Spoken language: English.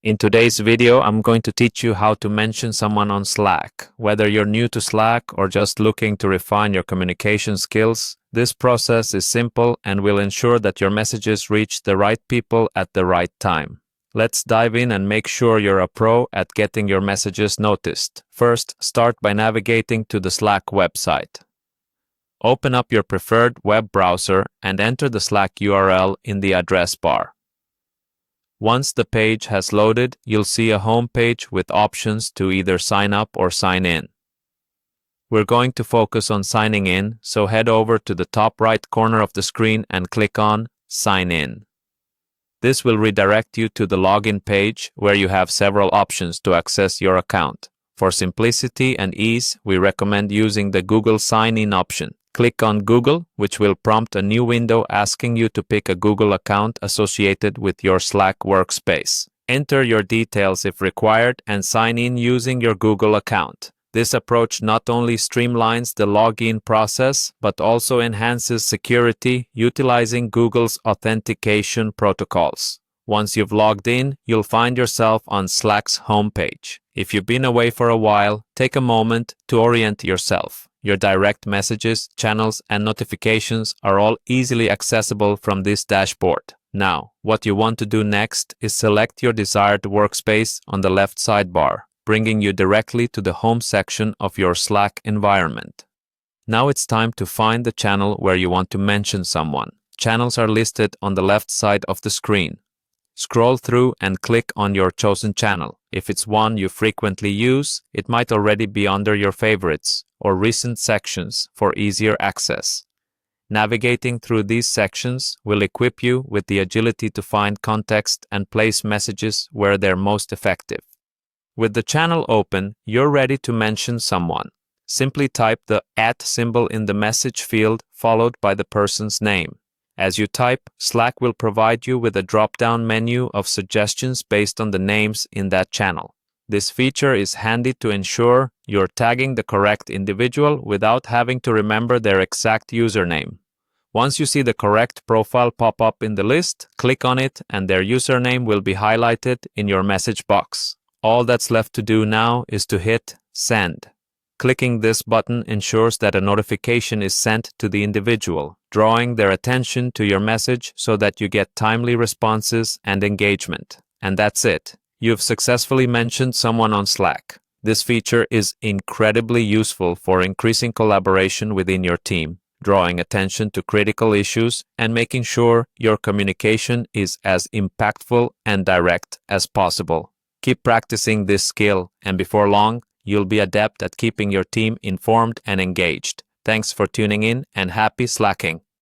In today's video, I'm going to teach you how to mention someone on Slack. Whether you're new to Slack or just looking to refine your communication skills, this process is simple and will ensure that your messages reach the right people at the right time. Let's dive in and make sure you're a pro at getting your messages noticed. First, start by navigating to the Slack website. Open up your preferred web browser and enter the Slack URL in the address bar. Once the page has loaded, you'll see a home page with options to either sign up or sign in. We're going to focus on signing in, so head over to the top right corner of the screen and click on Sign In. This will redirect you to the login page where you have several options to access your account. For simplicity and ease, we recommend using the Google Sign-In option. Click on Google, which will prompt a new window asking you to pick a Google account associated with your Slack workspace. Enter your details if required and sign in using your Google account. This approach not only streamlines the login process, but also enhances security utilizing Google's authentication protocols. Once you've logged in, you'll find yourself on Slack's homepage. If you've been away for a while, take a moment to orient yourself. Your direct messages, channels, and notifications are all easily accessible from this dashboard. Now, what you want to do next is select your desired workspace on the left sidebar, bringing you directly to the home section of your Slack environment. Now it's time to find the channel where you want to mention someone. Channels are listed on the left side of the screen. Scroll through and click on your chosen channel. If it's one you frequently use, it might already be under your favorites or recent sections for easier access. Navigating through these sections will equip you with the agility to find context and place messages where they're most effective. With the channel open, you're ready to mention someone. Simply type the @ symbol in the message field followed by the person's name. As you type, Slack will provide you with a drop-down menu of suggestions based on the names in that channel. This feature is handy to ensure you're tagging the correct individual without having to remember their exact username. Once you see the correct profile pop up in the list, click on it and their username will be highlighted in your message box. All that's left to do now is to hit Send. Clicking this button ensures that a notification is sent to the individual, drawing their attention to your message so that you get timely responses and engagement. And that's it. You've successfully mentioned someone on Slack. This feature is incredibly useful for increasing collaboration within your team, drawing attention to critical issues, and making sure your communication is as impactful and direct as possible. Keep practicing this skill, and before long, you'll be adept at keeping your team informed and engaged. Thanks for tuning in and happy Slacking!